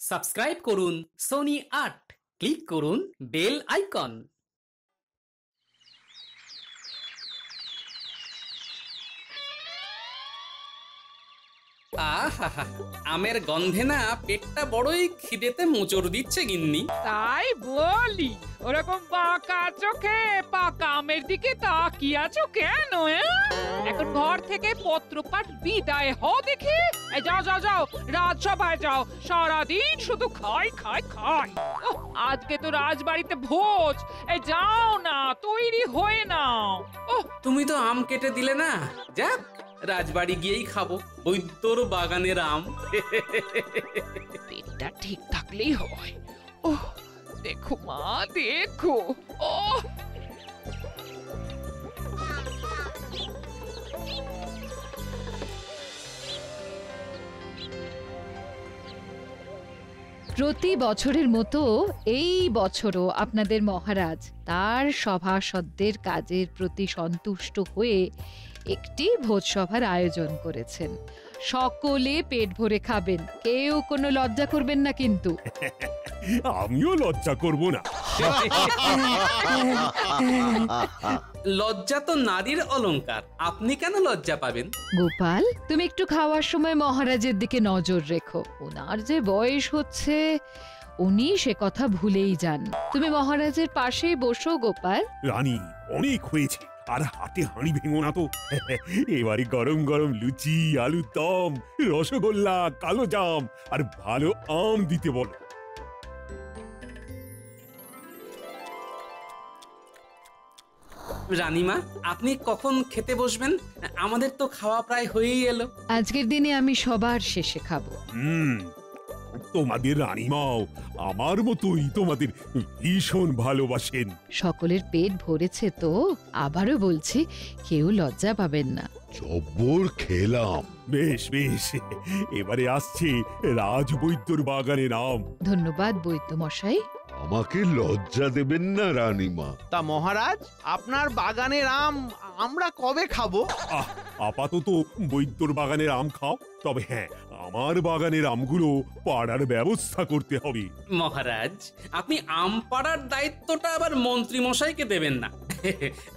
Subscribe করুন Sony ৮, click করুন bell icon. আহা, আমের গন্ধে না পেটটা বড়ই খিদেতে মোচড় দিচ্ছে গিন্নি। তাই বলি, ওরকম বাঁকা চোখে পাকা আমের দিকে তাকিয়ে আছো কেন? এখন ঘর থেকে পত্রপাঠ বিদায় হও দেখি। এই যাও যাও যাও, রাজসভায় যাও। সারাদিন শুধু খাই খাই খাই। ওহ, আজকে তো রাজবাড়িতে ভোজ। এই যাও না, তৈরি হয়ে নাও। ওহ, তুমি তো আম কেটে দিলে না, যাক রাজবাড়ি গিয়েই খাবো বৈদ্যর বাগানের আম। পেটটা ঠিক থাকলেই হয়। ওহ, দেখো মা, দেখো। ওহ, প্রতি বছরের মতো এই বছরও আপনাদের মহারাজ তার সভাসদদের কাজের প্রতি সন্তুষ্ট হয়ে একটি ভোজসভার আয়োজন করেছেন। সকলে পেট ভরে খাবেন, কেউ কোনো লজ্জা করবেন না কিন্তু। আমিও লজ্জা করব না। লজ্জা তো নারীর অলংকার, আপনি কেন লজ্জা পাবেন? গোপাল, তুমি একটু খাওয়ার সময় মহারাজের দিকে নজর রেখো। ওনার যে বয়স হচ্ছে, উনি সে কথা ভুলেই যান। তুমি মহারাজের পাশেই বসো গোপাল। রানী, অনেক হয়েছে, আর হাতে হাঁড়ি ভেঙো না তো। এবারে গরম গরম লুচি, আলুর দম, রসগোল্লা, কালো জাম আর ভালো আম দিতে বলো। রানীমা, আপনি কখন খেতে বসবেন? আমাদের তো খাওয়া প্রায় হয়েই এলো। আজকের দিনে আমি সবার শেষে খাবো। তোমাদের রানীমাও আমার মতোই তোমাদের ভীষণ ভালোবাসেন। সকলের পেট ভরেছে তো, আবারও বলছি, কেউ লজ্জা পাবেন না। জব্বর খেলাম। বেশ বেশ, এবারে আসছে রাজবৈদ্যর বাগানের আম। ধন্যবাদ বৈদ্য মশাই। আমাকে লজ্জা দেবেন না রানীমা। তা মহারাজ, আপনার বাগানের আম আমরা কবে খাবো? আপাতত বৈদ্যর বাগানের আম খাও, তবে হ্যাঁ, আমার বাগানের আমগুলো পাড়ার ব্যবস্থা করতে হবে। মহারাজ, আপনি আম পাড়ার দায়িত্বটা আবার মন্ত্রী মশাইকে দেবেন না।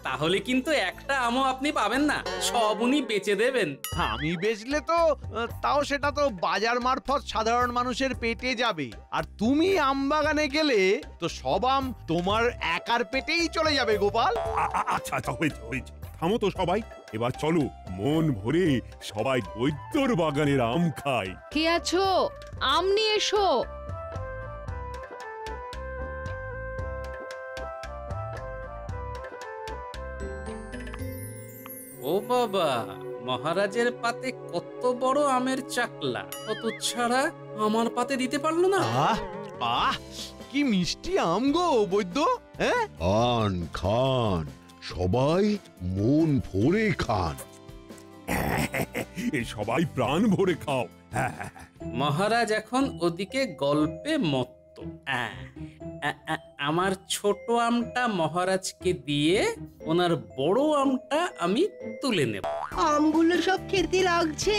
তাহলে কিন্তু একটা আমও আপনি পাবেন না, সব উনি বেচে দেবেন। আমি বেচলে তো তাও সেটা তো বাজার মারফত সাধারণ মানুষের পেটে যাবে, আর তুমি আম বাগানে গেলে তো সব আম তোমার একার পেটেই চলে যাবে গোপাল। আচ্ছা আচ্ছা, হয়েছে হয়েছে, থামো তো সবাই। এবার চলো, মন ভরে সবাই বৈদ্যর বাগানের আম খাই। কে আছো? আম নিয়ে এসো। ও বাবা, মহারাজের পাতে কত বড় আমের চাকলা, কত ছাড়া আমার পাতে দিতে পারলো না। আহ আহ, কি মিষ্টি আম গো বৈদ্য। হ্যাঁ, খান খান, সবাই মন ভরে খান। সবাই প্রাণ ভরে খাও। মহারাজ এখন ওদিকে গল্পে মত্ত। আমার ছোট আমটা মহারাজকে দিয়ে ওনার বড় আমটা আমি তুলে নেব। আমগুলো সব খেতে লাগছে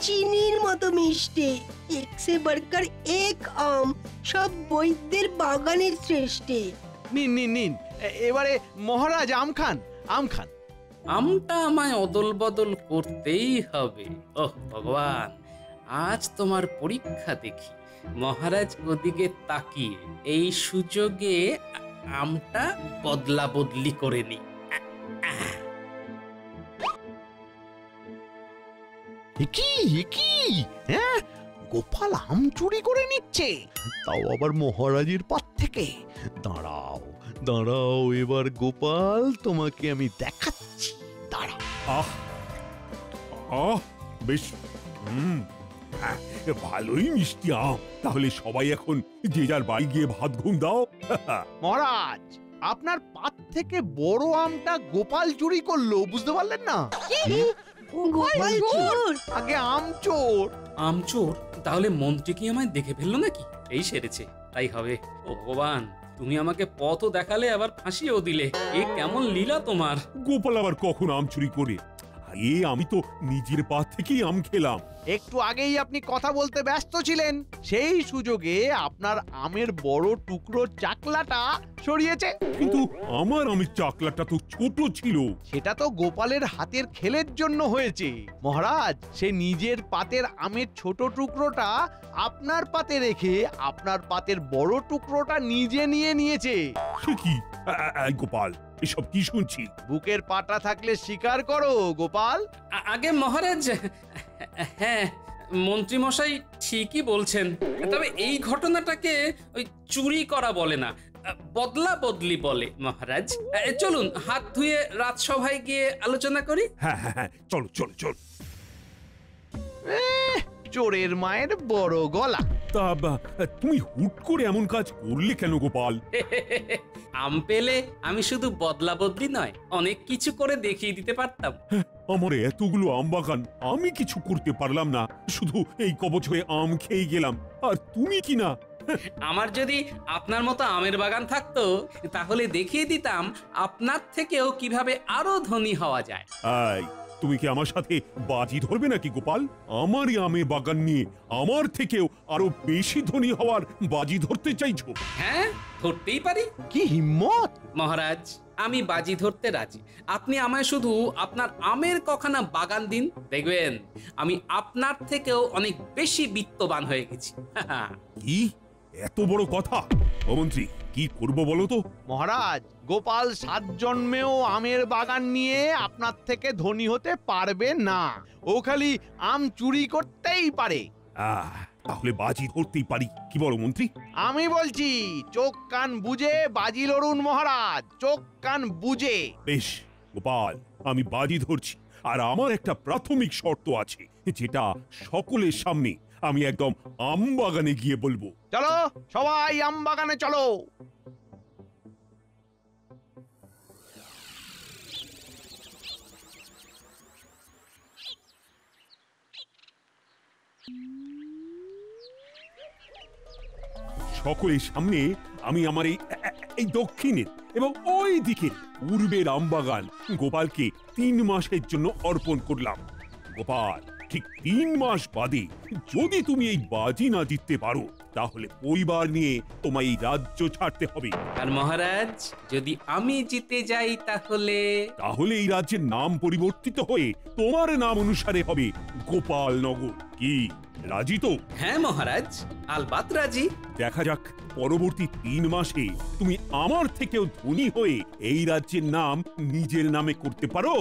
চিনির মতো মিষ্টি। এক সে বড়কর এক আম, সব বৈদ্যের বাগানের শ্রেষ্ঠ। নিন নিন নিন, এবারে মহারাজ আম খান, আম খান। আমটা আমায় অদল বদল করতেই হবে। ওহ ভগবান, আজ তোমার পরীক্ষা দেখি। মহারাজ ওদিকে তাকিয়ে এই সুযোগে আমটা বদলা বদলি করে নি। কি হ্যাঁ, গোপাল আম চুরি করে নিচ্ছে, তাও আবার মহারাজের পথ থেকে। দাঁড়াও দাঁড়াও, এবার গোপাল তোমাকে আমি দেখাচ্ছি, দাঁড়াও। আহ আহ, বেশ, ভালোই মিষ্টি আম। তাহলে সবাই এখন যে যার বাড়ি গিয়ে ভাত ঘুম দাও। মহারাজ, আপনার পাত থেকে বড় আমটা গোপাল চুরি করলো, বুঝতে পারলেন না? গোপাল চোর? আগে আম চোর। আমচোর? তাহলে মন্ত্রী কি আমায় দেখে ফেললো নাকি? এই সেরেছে, তাই হবে। ও ভগবান, তুমি আমাকে পথও দেখালে, আবার ফাঁসিও দিলে। এ কেমন লীলা তোমার! গোপাল আবার কখন আম চুরি করে? এ আমি তো নিজের পা থেকেই আম খেলাম। একটু আগেই আপনি কথা বলতে ব্যস্ত ছিলেন, সেই সুযোগে আপনার আমের বড় টুকরো চাকলাটা সরিয়েছে। কিন্তু আমার আমের চাকলাটা তো ছোট ছিল। সেটা তো গোপালের হাতের খেলের জন্য হয়েছে মহারাজ। সে নিজের পাতের আমের ছোট টুকরোটা আপনার পাতে রেখে আপনার পাতের বড় টুকরোটা নিজে নিয়ে নিয়েছে। সে কি? গোপাল, এসব কি শুনছি? বুকের পাটা থাকলে স্বীকার করো গোপাল। আগে মহারাজ, হ্যাঁ মন্ত্রী মশাই ঠিকই বলছেন, তবে এই ঘটনাটাকে ওই চুরি করা বলে না, বদলা বদলি বলে মহারাজ। চলুন হাত ধুয়ে রাজসভায় গিয়ে আলোচনা করি। হ্যাঁ হ্যাঁ হ্যাঁ, চলো চলো চলো। চোরের মায়ের বড় গলা। তা তুমি হুট করে এমন কাজ করলে কেন গোপাল? আম পেলে আমি শুধু বদলা বদলি নয়, অনেক কিছু করে দেখিয়ে দিতে পারতাম। আমার এতগুলো আম বাগান, আমি কিছু করতে পারলাম না, শুধু এই কবচ হয়ে আম খেয়ে গেলাম। আর তুমি কি না? আমার যদি আপনার মতো আমের বাগান থাকতো তাহলে দেখিয়ে দিতাম আপনার থেকেও কিভাবে আরো ধনী হওয়া যায়। এই, তুমি কি আমার সাথে বাজি ধরবে নাকি গোপাল? আমারই আমের বাগান নিয়ে আমার থেকেও আরো বেশি ধনী হওয়ার বাজি ধরতে চাইছো? হ্যাঁ, ধরতেই পারি। কি হিম্মত! মহারাজ, আমি বাজি ধরতে রাজি। আপনি আমায় শুধু আপনার আমের কখানা বাগান দিন, দেখবেন আমি আপনার থেকেও অনেক বেশি বিত্তবান হয়ে গেছি। কি এত বড় কথা? ও মন্ত্রী, কি করব বলো তো? মহারাজ, গোপাল 7 জন্মেও আমের বাগান নিয়ে আপনার থেকে ধনী হতে পারবে না। ও খালি আম চুরি করতেই পারে। তাহলে বাজি ধরতেই পারি, কি বলো মন্ত্রী? আমি বলছি, চোখ কান বুঝে বাজি লড়ুন মহারাজ, চোখ কান বুঝে। বেশ গোপাল, আমি বাজি ধরছি। আর আমার একটা প্রাথমিক শর্ত আছে, যেটা সকলের সামনে আমি একদম আম বাগানে গিয়ে বলবো। চলো সবাই আম বাগানে চলো। সকলের সামনে আমি আমার এই দক্ষিণের এবং ওই দিকে পূর্বের আমবাগান গোপালকে 3 মাসের জন্য অর্পণ করলাম। গোপাল, ঠিক 3 মাস বাদে যদি তুমি এই বাজি না জিততে পারো তাহলে পরিবার নিয়ে তোমায় এই রাজ্য ছাড়তে হবে। আর মহারাজ, যদি আমি জিতে যাই তাহলে? তাহলে এই রাজ্যের নাম পরিবর্তিত হয়ে তোমার নাম অনুসারে হবে গোপাল নগর। কি রাজি তো? হ্যাঁ মহারাজ, আলবাত রাজি। দেখা যাক পরবর্তী 3 মাসে তুমি আমার থেকেও ধনী হয়ে এই রাজ্যের নাম নিজের নামে করতে পারো,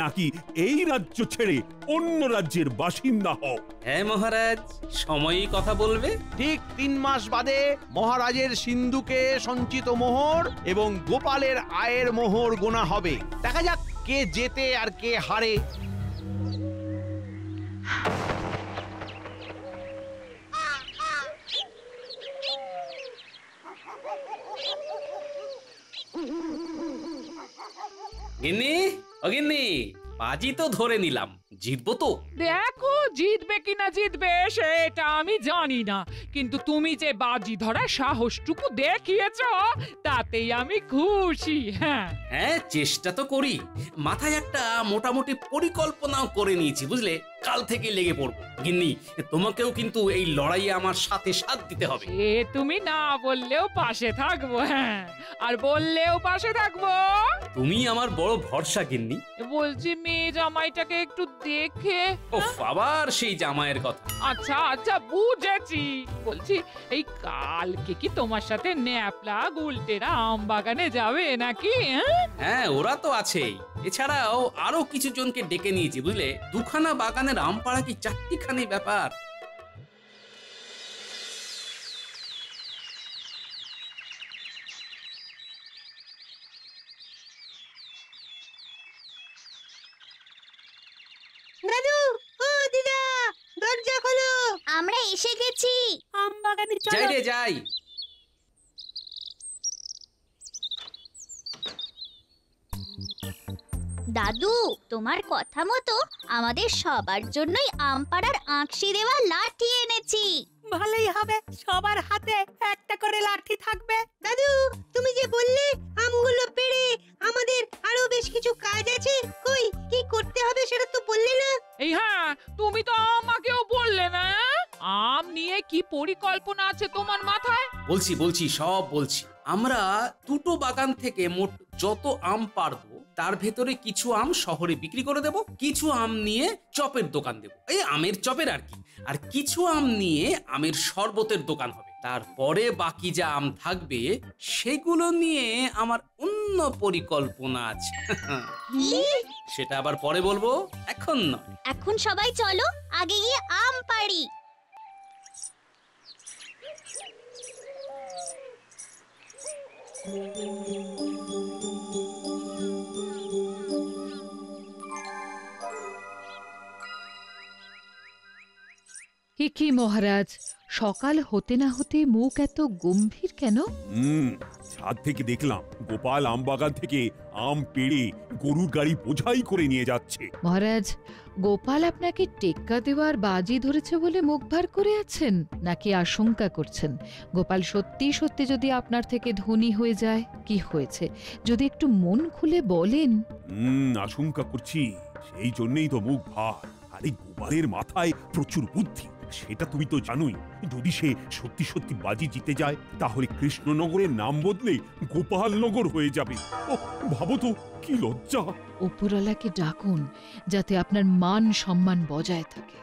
নাকি এই রাজ্য ছেড়ে অন্য রাজ্যের বাসিন্দা হও। হ্যাঁ মহারাজ, সময়ই কথা বলবে। ঠিক 3 মাস বাদে মহারাজের সিন্ধুকে সঞ্চিত মোহর এবং গোপালের আয়ের মোহর গোনা হবে। দেখা যাক কে জেতে আর কে হারে। গিন্নি, ও গিন্নি, বাজি তো ধরে নিলাম, জিতবো তো? দেখো, জিতবে কিনা জিতবে সেটা আমি জানি না, কিন্তু তুমি যে বাজি ধরার সাহসটুকু দেখিয়েছো তাতেই আমি খুশি। হ্যাঁ হ্যাঁ, চেষ্টা তো করি। মাথায় একটা মোটামুটি পরিকল্পনাও করে নিয়েছি, বুঝলে? কাল থেকে লেগে পড়বো। গিন্নি, তোমাকেও কিন্তু এই লড়াইয়ে আমার সাথে সাথ দিতে হবে। এ তুমি না বললেও পাশে থাকবো, হ্যাঁ, আর বললেও পাশে থাকবো। তুমি আমার বড় ভরসা গিন্নি। বলছি, মেয়ে জামাইটাকে একটু দেখে। ওফ, আবার সেই জামাইয়ের কথা। আচ্ছা আচ্ছা, বুঝেছি। বলছি, এই কালকে কি তোমার সাথে ন্যাপলা গুলটেরা আম বাগানে যাবে নাকি? হ্যাঁ, ওরা তো আছেই। এছাড়াও আরো কিছু জনকে ডেকে নিয়েছি, বুঝলে? 2খানা বাগানের আম পাড়া কি 4টিখানি ব্যাপার। দাদু, ও দিদা, দরজা খোলো। আমরা এসে গেছি। আম বাগানে যাই রে যাই। দাদু, তোমার কথা মতো আমাদের সবার জন্যই আমপাড়ার আঁকশি দেওয়া লাঠি এনেছি। ভালোই হবে, সবার হাতে একটা করে লাঠি থাকবে। দাদু, তুমি যে বললে আমগুলো পেড়ে আমাদের আরো বেশ কিছু কাজ আছে, কই কি করতে হবে সেটা তো বললে না। এই হ্যাঁ, তুমি তো আমাকেও বললে না। আম নিয়ে কি পরিকল্পনা আছে তোমার মাথায়? বলছি বলছি সব বলছি। আমরা দুটো বাগান থেকে মোট যত আম পারবো তার ভেতরে কিছু আম শহরে বিক্রি করে দেব, কিছু আম নিয়ে চপের দোকান দেব, এই আমের চপের আর কি। আর কিছু আম নিয়ে আমের শরবতের দোকান হবে। তারপরে বাকি যা আম থাকবে সেগুলো নিয়ে আমার অন্য পরিকল্পনা আছে। সেটা আবার পরে বলবো, এখন নয়। এখন সবাই চলো আগে গিয়ে আম পাড়ি। কি মহারাজ, সকাল হতে না হতে মুখ এত গম্ভীর কেন? ছাদ থেকে দেখলাম গোপাল আম বাগান থেকে আম পেড়ে গরুর গাড়ি বোঝাই করে নিয়ে যাচ্ছে। মহারাজ, গোপাল আপনাকে টেক্কা দেওয়ার বাজি ধরেছে বলে মুখ ভার করে আছেন, নাকি আশঙ্কা করছেন গোপাল সত্যি সত্যি যদি আপনার থেকে ধনী হয়ে যায়? কি হয়েছে যদি একটু মন খুলে বলেন। আশঙ্কা করছি, সেই জন্যই তো মুখ ভার। আরে গোপালের মাথায় প্রচুর বুদ্ধি, সেটা তুমি তো জানোই। যদি সে সত্যি সত্যি বাজি জিতে যায় তাহলে কৃষ্ণনগরের নাম বদলে গোপালনগর হয়ে যাবে। ও ভাবো তো, কি লজ্জা। উপরওয়ালাকে ডাকুন যাতে আপনার মান সম্মান বজায় থাকে।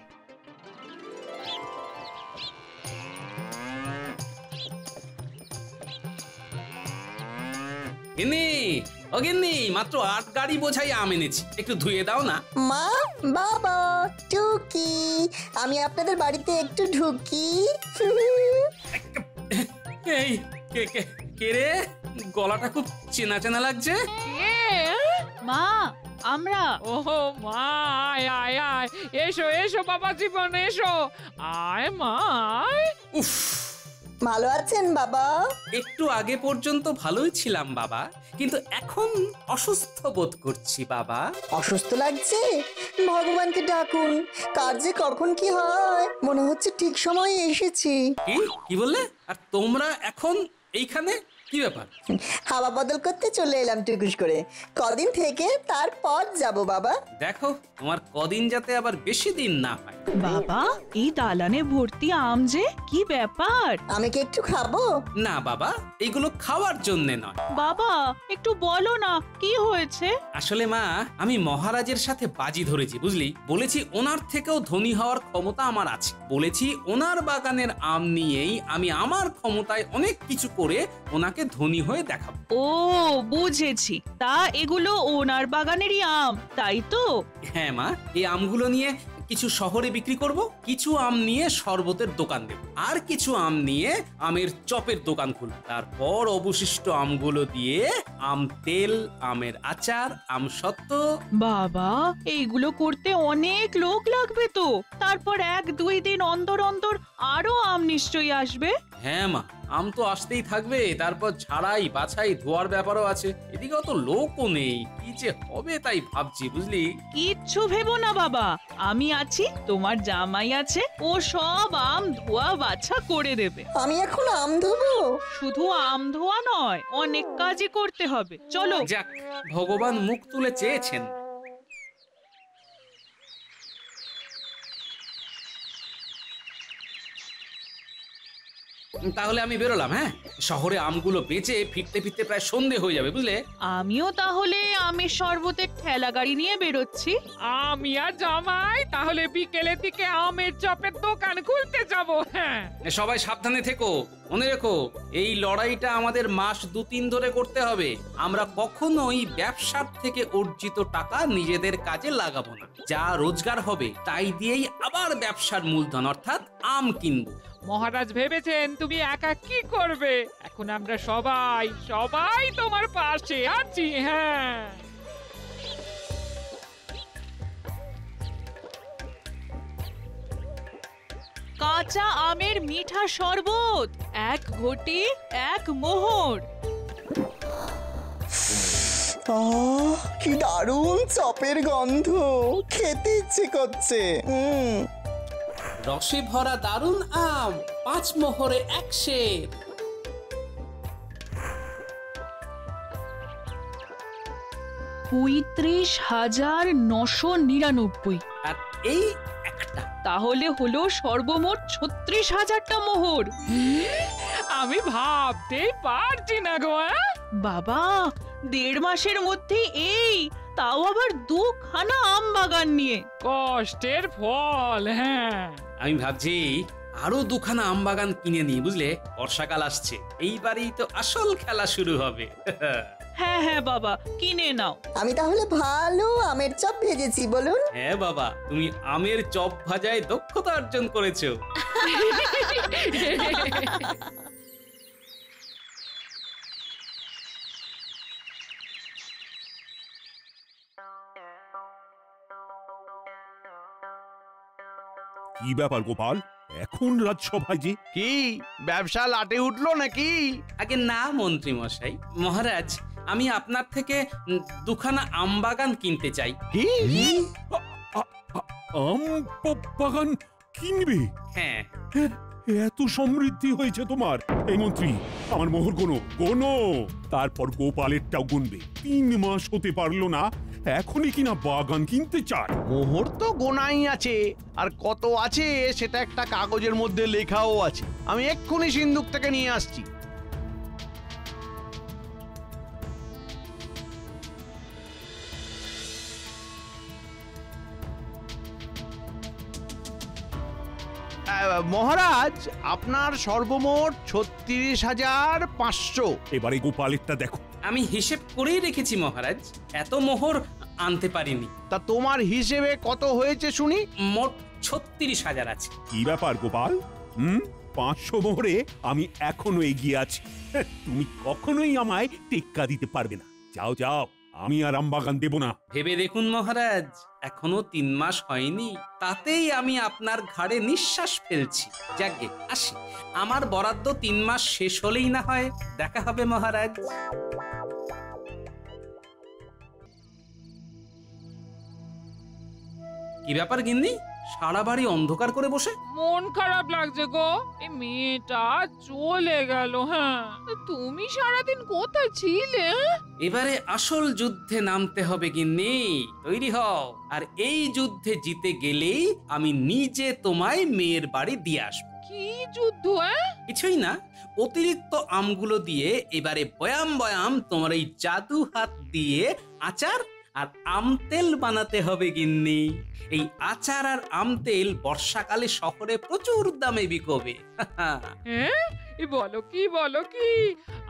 গিন্নি, মাত্র 8 গাড়ি বোঝাই আম এনেছি, একটু ধুয়ে দাও না। মা, বাবা, টুকি, আমি আপনাদের বাড়িতে একটু ঢুকি। এই কে রে? গলাটা খুব চেনা চেনা লাগছে। মা, আমরা। ওহো মা, আয় আয় আয়, এসো এসো বাবা জীবন, এসো। আয় মা, আয়। উফ, ভালো আছেন বাবা? একটু আগে পর্যন্ত ভালোই ছিলাম বাবা, কিন্তু এখন অসুস্থ বোধ করছি বাবা। অসুস্থ লাগছে? ভগবানকে ডাকুন, কার যে কখন কি হয়। মনে হচ্ছে ঠিক সময়ে এসেছি। কি বললে? আর তোমরা এখন এইখানে? কি ব্যাপার? হাওয়া বদল করতে চলে এলাম টুকুস করে। কদিন থেকে তারপর যাব বাবা। দেখো তোমার কদিন যাতে আবার বেশি দিন না হয়। বাবা, এই দালানে ভর্তি আম যে, কি ব্যাপার? আমি কি একটু খাবো? না বাবা, এইগুলো খাওয়ার জন্য নয়। বাবা, একটু বলো না কি হয়েছে? আসলে মা, আমি মহারাজের সাথে বাজি ধরেছি, বুঝলি। বলেছি ওনার থেকেও ধনী হওয়ার ক্ষমতা আমার আছে। বলেছি ওনার বাগানের আম নিয়েই আমি আমার ক্ষমতায় অনেক কিছু করে ওনাকে ধনী হয়ে দেখাবো। ও বুঝেছি, তা এগুলো ওনার বাগানেরই আম, তাই তো? হ্যাঁ মা, এই আমগুলো নিয়ে কিছু শহরে বিক্রি করব, কিছু আম নিয়ে শরবতের দোকান দেব, আর কিছু আম নিয়ে আমের চপের দোকান খুলব। তারপর অবশিষ্ট আমগুলো দিয়ে আম তেল, আমের আচার, আম সত্ত্ব। বাবা, এইগুলো করতে অনেক লোক লাগবে তো। তারপর 1-2 দিন অন্তর অন্তর আরো আম নিশ্চয়ই আসবে। হ্যাঁ মা, আম তো আসতেই থাকবে, তারপর ঝাড়াই বাছাই ধোয়ার ব্যাপারও আছে। এদিকে অত লোকও নেই, কি যে হবে তাই ভাবছি, বুঝলি। কিচ্ছু ভেবো না বাবা, আমি আছি, তোমার জামাই আছে, ও সব আম ধোয়া বাছা করে দেবে। আমি এখন আম ধোবো? শুধু আম ধোয়া নয়, অনেক কাজই করতে হবে, চলো। যাক, ভগবান মুখ তুলে চেয়েছেন। তাহলে আমি বেরোলাম। হ্যাঁ, শহরে আমগুলো বেচে ফিরতে ফিরতে প্রায় সন্ধে হয়ে যাবে, বুঝলে। আমিও তাহলে আমের শরবতের ঠেলা গাড়ি নিয়ে বেরোচ্ছি। আমি আর জামাই তাহলে বিকেলের দিকে আমের চপের দোকান খুলতে যাব। হ্যাঁ, সবাই সাবধানে থেকো, মনে রেখো এই লড়াইটা আমাদের মাস 2-3 ধরে করতে হবে। আমরা কখনোই ব্যবসার থেকে অর্জিত টাকা নিজেদের কাজে লাগাবো না। যা রোজগার হবে তাই দিয়েই আবার ব্যবসার মূলধন অর্থাৎ আম কিনবো। মহারাজ ভেবেছেন তুমি একা কি করবে? এখন আমরা সবাই সবাই তোমার পাশে আছি। হ্যাঁ, কাঁচা আমের মিঠা শরবত, 1 ঘটি 1 মোহর। কি দারুণ চপের গন্ধ, খেতে ইচ্ছে করছে। রসে ভরা দারুণ আম, 5 মোহরে 1 সের। ৩৫,৯৯৯ আর এই একটা। তাহলে হলো সর্বমোট ৩৬,০০০টা মোহর। আমি ভাবতেই পারছি না গো। বাবা, ১.৫ মাসের মধ্যে এই, তাও আবার 2খানা আম বাগান নিয়ে। কষ্টের ফল। হ্যাঁ, আমি ভাবছি আরো 2খানা আম বাগান কিনে নিই, বুঝলে? বর্ষাকাল আসছে, এইবারেই তো আসল খেলা শুরু হবে। হ্যাঁ হ্যাঁ বাবা, কিনে নাও। আমি তাহলে ভালো আমের চপ ভেজেছি, বলুন। হ্যাঁ বাবা, তুমি আমের চপ ভাজায় দক্ষতা অর্জন করেছো। কি ব্যাপার গোপাল, এখন রাজসভায় যে? কি ব্যবসা লাটে উঠলো নাকি? আগে না মন্ত্রী মশাই, মহারাজ, আমি আপনার থেকে 2খানা আম বাগান কিনতে চাই। কি? আম বাগান কিনবে? হ্যাঁ। এত সমৃদ্ধি হয়েছে তোমার। এই মন্ত্রী, আমার মোহর গোনো, তারপর গোপালেরটাও গুনবে। 3 মাস হতে পারলো না, এখনই কিনা বাগান কিনতে চায়। মোহর তো গোনাই আছে, আর কত আছে সেটা একটা কাগজের মধ্যে লেখাও আছে। আমি এক্ষুনি সিন্ধুক থেকে নিয়ে আসছি। মহারাজ, আপনার সর্বমোট ৩৬,৫০০। এবারে গোপালেরটা দেখো। আমি হিসেব করেই রেখেছি মহারাজ, এত মোহর আনতে পারিনি। তা তোমার হিসেবে কত হয়েছে শুনি? মোট ৩৬,০০০ আছে। কি ব্যাপার গোপাল, 500 মোহরে আমি এখনো এগিয়ে আছি। তুমি কখনোই আমায় টেক্কা দিতে পারবে না। যাও যাও, আমি আর আমবাগান দেব না। ভেবে দেখুন মহারাজ, এখনো 3 মাস হয়নি, তাতেই আমি আপনার ঘাড়ে নিঃশ্বাস ফেলছি। যাকে আসি, আমার বরাদ্দ 3 মাস শেষ হলেই না হয় দেখা হবে মহারাজ। কি ব্যাপার গিন্নি, সারা বাড়ি অন্ধকার করে বসে? মন খারাপ লাগছে গো, এই মেয়েটা চলে গেল। হ্যাঁ, তুমি সারাদিন কোথায় ছিলে? এবারে আসল যুদ্ধে নামতে হবে গিন্নি, তৈরি হও। আর এই যুদ্ধে জিতে গেলেই আমি নিজে তোমায় মেয়ের বাড়ি দিয়ে আসবো। কি যুদ্ধ? কিছুই না, অতিরিক্ত আমগুলো দিয়ে এবারে বয়াম বয়াম তোমার এই জাদু হাত দিয়ে আচার আর আম তেল বানাতে হবে গিন্নি। এই আচার আর আম তেল বর্ষাকালে শহরে প্রচুর দামে বিকবে। হ্যাঁ, বলো কি,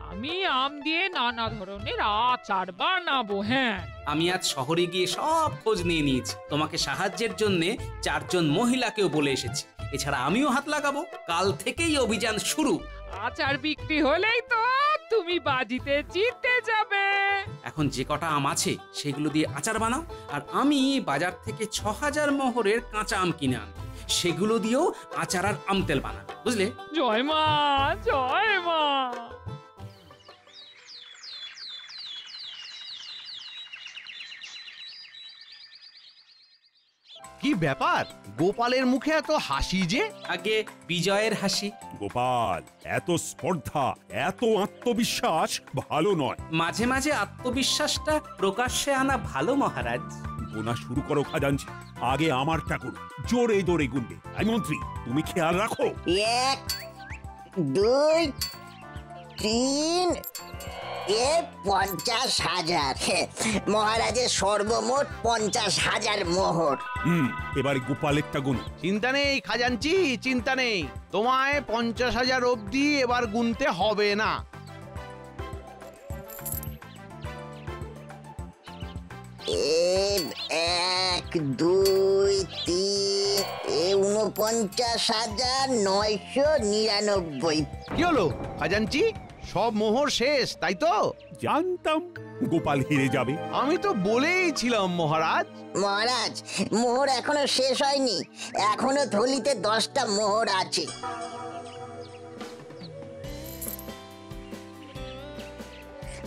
আমি আম দিয়ে নানা ধরনের আচার বানাবো। হ্যাঁ, আমি আজ শহরে গিয়ে সব খোঁজ নিয়ে নিয়েছি। তোমাকে সাহায্যের জন্য 4 জন মহিলাকেও বলে এসেছি। এছাড়া আমিও হাত লাগাবো। কাল থেকেই অভিযান শুরু। আচার বিক্রি হলেই তো তুমি বাজিতে জিতে যাবে। এখন যে কটা আম আছে সেগুলো দিয়ে আচার বানাও, আর আমি বাজার থেকে 6000 মোহরের কাঁচা আম কিনে আনবো। সেগুলো দিয়েও আচার আর আম তেল বানাবো, বুঝলে? জয় মা, জয় মা। কি ব্যাপার, গোপালের মুখে এত হাসি যে? আগে বিজয়ের হাসি। গোপাল, এত স্পর্ধা, এত আত্মবিশ্বাস ভালো নয়। মাঝে মাঝে আত্মবিশ্বাসটা প্রকাশ্যে আনা ভালো মহারাজ। গোনা শুরু করো খাজাঞ্চি, আগে আমারটা করো। জোরে জোরে গুনবে। এই মন্ত্রী, তুমি খেয়াল রাখো। 1 2 3 50,000। মহারাজের সর্বমোট 50,000 মোহর। এবারে গোপালেরটা গুনো। চিন্তা নেই খাজাঞ্চি, চিন্তা নেই। তোমায় 50,000 অবধি এবার গুনতে হবে না। এক 2 3 49,999। কি হলো খাজাঞ্চি, সব মোহর শেষ তাই তো? জানতাম গোপাল হেরে যাবে। আমি তো বলেইছিলাম মহারাজ। মহারাজ, মোহর এখনো শেষ হয়নি, এখনো থলিতে 10টা মোহর আছে।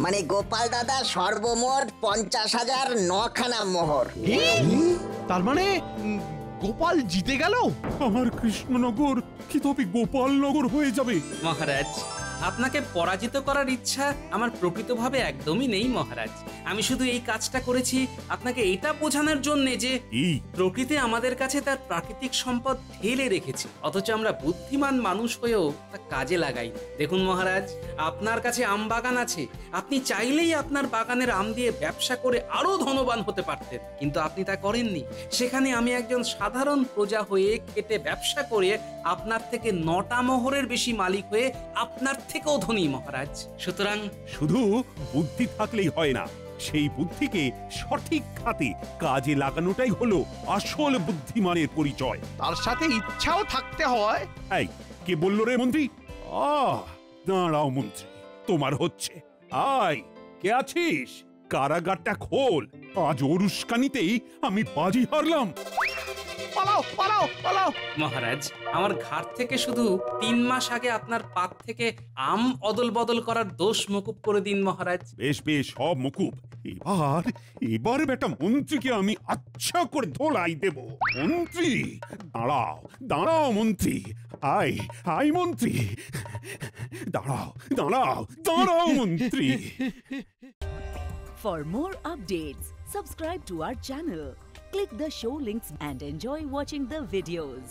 মানে গোপাল দাদা সর্বমোট 50,000 9খানা মোহর। তার মানে গোপাল জিতে গেল? আমার কৃষ্ণনগর কি তবে গোপালনগর হয়ে যাবে? মহারাজ, আপনাকে পরাজিত করার ইচ্ছা আমার প্রকৃতভাবে একদমই নেই মহারাজ। আমি শুধু এই কাজটা করেছি আপনাকে এটা বোঝানোর জন্য যে এই প্রকৃতি আমাদের কাছে তার প্রাকৃতিক সম্পদ ঢেলে রেখেছে, অথচ আমরা বুদ্ধিমান মানুষ হয়েও তা কাজে লাগাই না। দেখুন মহারাজ, আপনার কাছে আম বাগান আছে, আপনি চাইলেই আপনার বাগানের আম দিয়ে ব্যবসা করে আরো ধনবান হতে পারতেন, কিন্তু আপনি তা করেননি। সেখানে আমি একজন সাধারণ প্রজা হয়ে খেটে ব্যবসা করে আপনার থেকে 9টা মোহরের বেশি মালিক হয়ে আপনার থেকেও ধনী মহারাজ। সুতরাং শুধু বুদ্ধি থাকলেই হয় না, সেই বুদ্ধিকে সঠিক খাতে কাজে লাগানোটাই হলো আসল বুদ্ধিমানের পরিচয়। তার সাথে ইচ্ছাও থাকতে হয়। এই কে বললো রে মন্ত্রী? দাঁড়াও মন্ত্রী, তোমার হচ্ছে। আয়, কে আছিস? কারাগারটা খোল। আজ ওর উস্কানিতেই আমি বাজি হারলাম। পালাও পালাও পালাও। মহারাজ, আমার ঘাট থেকে শুধু 3 মাস আগে আপনার পাত থেকে আম অদল বদল করার দোষ মকুব করে দিন মহারাজ। বেশ বেশ, সব মুকুব। এবার বেটা মন্ত্রীকে আমি আচ্ছা করে ধোলাই দেব। মন্ত্রী দাঁড়াও, দাঁড়াও মন্ত্রী। আয় আয় মন্ত্রী, দাঁড়াও দাঁড়াও দাঁড়াও মন্ত্রী। For more updates, subscribe to our channel, click the show links and enjoy watching the videos.